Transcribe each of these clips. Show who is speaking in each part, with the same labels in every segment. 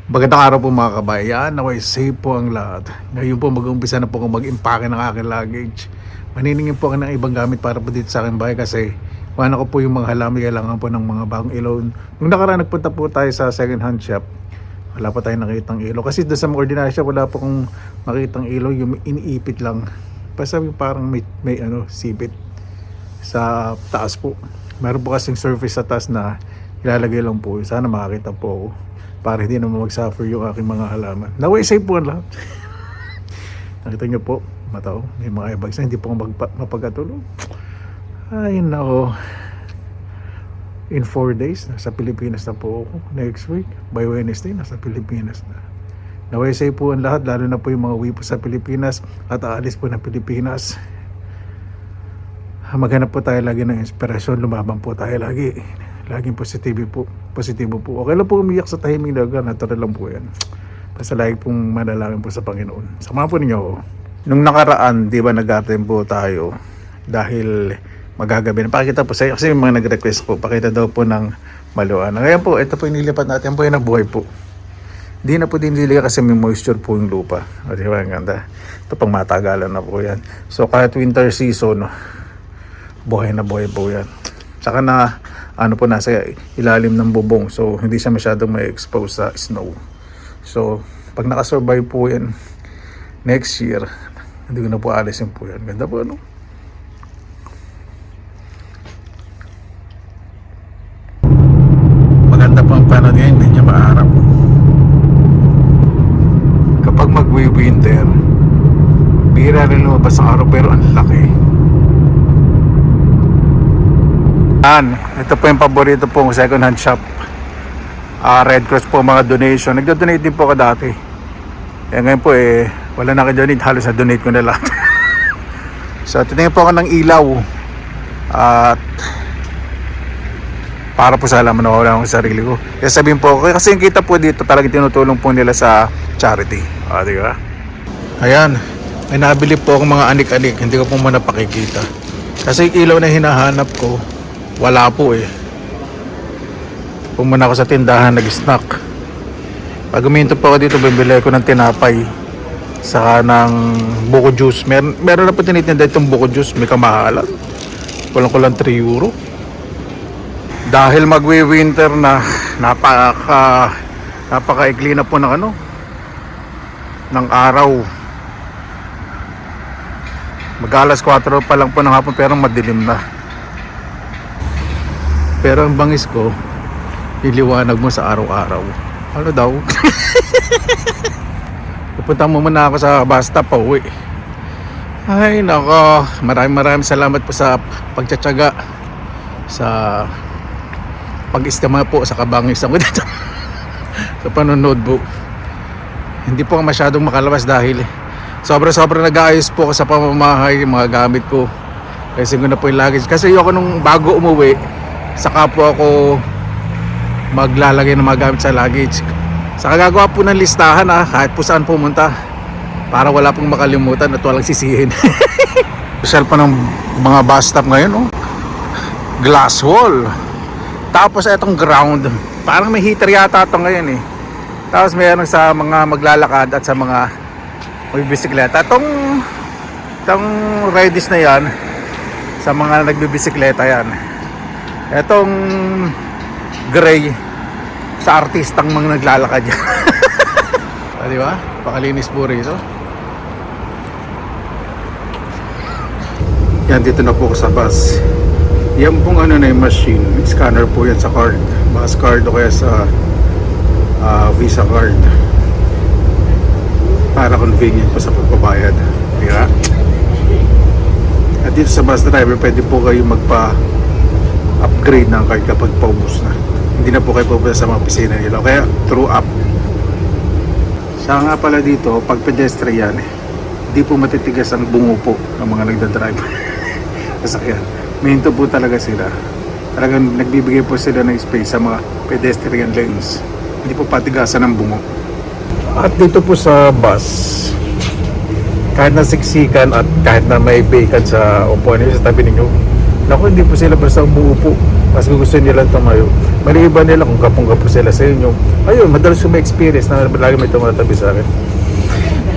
Speaker 1: Magandang araw po mga kabayan. Naway safe po ang lahat. Ngayon po mag-umpisa na po akong mag-impake ng aking luggage. Maniningin po ako ng ibang gamit para po dito sa aking bahay kasi wala ko po yung mga halami. Kailangan po ng mga bagong ilaw. Nung nakaraan nagpunta po tayo sa second hand shop, wala pa tayong nakitang ilaw. Kasi doon sa mga ordinary shop wala po akong makitang ilaw. Yung iniipit lang. Basta parang may sipit sa taas po. Meron po kasing surface sa taas na ilalagay lang po. Sana makakita po ako para hindi naman mag-suffer yung aking mga halaman. Naway safe po ang lahat. Nakita nyo po, mataw, may mga ebags na hindi po mapagkatulog. Ay nako, in 4 days nasa Pilipinas na po ako. Next week by Wednesday nasa Pilipinas na. Naway safe po ang lahat, lalo na po yung mga wipo sa Pilipinas at aalis po ng Pilipinas. Maghanap po tayo lagi ng inspirasyon, lumaban po tayo lagi. Laging positibo po. Okay lang po umiyak sa tahiming dagat, natural lang po yan. Basta lagi pong manalangin po sa Panginoon. Sama po ninyo ako. Nung nakaraan, di ba nag-attend po tayo dahil magagabi na. Pakita po sa iyo, kasi mga nag-request po, pakita daw po ng maluan. Ngayon po, ito po yung nilipat natin, po yung nabuhay po. Di na po din nilipat kasi may moisture po yung lupa. O di ba, ang ganda. Ito pang matagalan na po yan. So kahit winter season, buhay na buhay po yan. Saka na po nasa ilalim ng bubong, so hindi siya masyadong may expose sa snow. So pag nakasurvive po yan next year, hindi ko na po alisin po yan. Ganda po maganda po ang panahon ngayon, medyo maarap. Kapag mag-winter, bihira rin lumabas ang araw pero ang laki. Ito po yung paborito pong second hand shop, Red Cross po, mga donation. Nagdo-donate din po ako dati. Ngayon po wala na ka-donate, halos na donate ko na lahat. So titingin po ako ng ilaw at para po sa alaman na wala akong sarili ko. Kaya sabihin po ako, kasi yung kita po dito talagang tinutulong po nila sa charity. Di ba? Ayan, may nabili po akong mga anik-anik, hindi ko po muna pakikita kasi ilaw na hinahanap ko wala po Pumunta ako sa tindahan, nag-snack. Pag uminto po ako dito, bibili ko ng tinapay saka ng buko juice. Meron na po tinitinda itong buko juice, may kamahalan. Kulang-kulang 3 euro. Dahil magwi-winter na, napaka-ikli na po ng ng araw. Mag-alas 4 pa lang po ng hapon pero madilim na. Pero ang bangis ko, iliwanag mo sa araw-araw. Ano daw? Pupunta mo muna ako sa bus stop pa uwi. Ay nako, maraming salamat po sa pagtsatsaga, sa pag-istima po sa kabangisan ko dito. Sa panonood po. Hindi po masyadong makalabas dahil sobra nag-aayos po ako sa pamamahay, yung mga gamit ko. Kasi ko na po yung luggage. Kasi ako nung bago umuwi, saka po ako maglalagay ng mga gamit sa luggage. Saka gagawa po ng listahan kahit po saan pumunta para wala pong makalimutan at walang sisihin. Social pa ng mga bus stop ngayon glass wall. Tapos itong ground, parang may heater yata ito ngayon Tapos mayroon sa mga maglalakad at sa mga magbibisikleta. Itong reddish na yan, sa mga nagbibisikleta yan. Etong gray sa artistang mga naglalakad yan. Di ba? Pakalinis po rito. Yan, dito na po sa bus. Yan pong na yung machine, scanner po yan sa card, bus card o kaya sa Visa card, para convenient po sa pagbabayad. Di ba? At dito sa bus driver, pwede po kayo upgrade ng card kapag paubos na. Hindi na po kayo pupunta sa mga opisina nila, kaya through app. Saka nga pala dito, pag pedestrian, hindi po matitigas ang bungo po ng mga nagdadrive. Sasakyan, minto po talaga sila. Talagang nagbibigay po sila ng space sa mga pedestrian lanes. Hindi po patigasan ng bungo. At dito po sa bus, kahit na siksikan at kahit na may vacant sa upuan nyo sa tabi ninyo, naku, hindi po sila basta umuupo. Mas gusto nila tumayo. Maliban nila kung kapong-kapo sila sa inyo. Ayun, madalas yung may experience na lagi may tumatabi sa akin.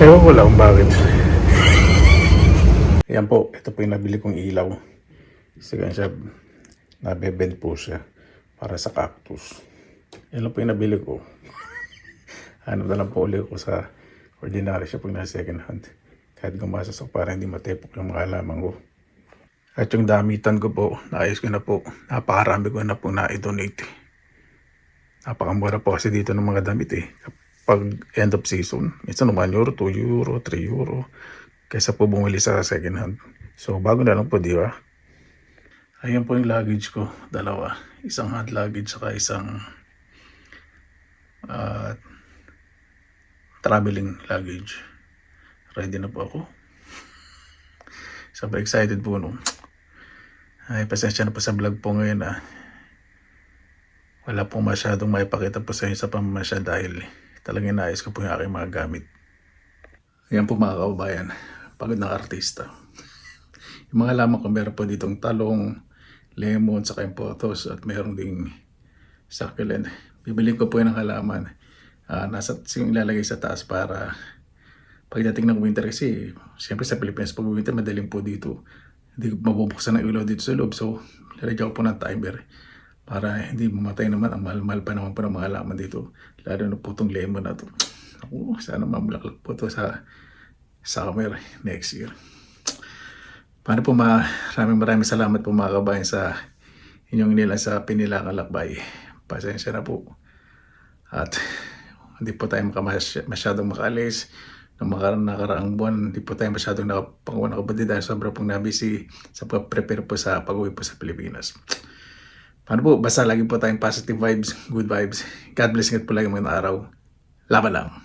Speaker 1: Ewan ko lang kung bakit. Yan po, ito po yung nabili kong ilaw. Kasi siya, nabebend po siya para sa cactus. Yan lang po yung nabili ko. Hanap na lang po ulit ko sa ordinary siya pag nasa second hand. Kahit gumasas ako para hindi matepok yung mga halaman ko. At yung damitan ko po, naayos ko na po. Napakarami ko na po na-donate. Napakamura po kasi dito ng mga damit eh. Pag end of season, minsan 1 euro, 2 euro, 3 euro. Kaysa po bumili sa second hand. So bago na lang po, di ba? Ayan po yung luggage ko. Dalawa. Isang hand luggage saka isang traveling luggage. Ready na po ako. Sobrang excited po no. Ay, pasensya na po sa vlog po ngayon Wala pong masyadong maipakita po sa inyo sa pamamasya dahil talagang naayos ko po yung aking mga gamit. Ayan po mga kaubayan. Pagod na artista. Yung mga lamang ko meron po ditong talong, lemon, saka yung potos at meron ding succulent. Bibili ko po yung halaman. Nasa yung ilalagay sa taas para pagdating ng winter kasi siyempre sa Pilipinas pag winter madaling po dito. Hindi mabubuksan ng ilaw dito sa loob. So, lalagyan ko po ng timer para hindi mamatay naman. Ang mahal-mahal pa naman po ng mga halaman dito. Lalo na po itong lemon na ito. Ako, sana mamulaklak po ito sa summer next year. Paano po maraming salamat po mga kabayan sa inyong nila sa Pinilangang Lakbay. Pasensya na po. At hindi po tayo masyadong makaalis. Ng mga nakaraang buwan, hindi po tayo masyadong nakapagod dahil sobra pong nabisi sa prepare po sa pag-uwi po sa Pilipinas. Paano po? Basta lagi po tayong positive vibes, good vibes. God bless po lagi mga araw. Laban lang.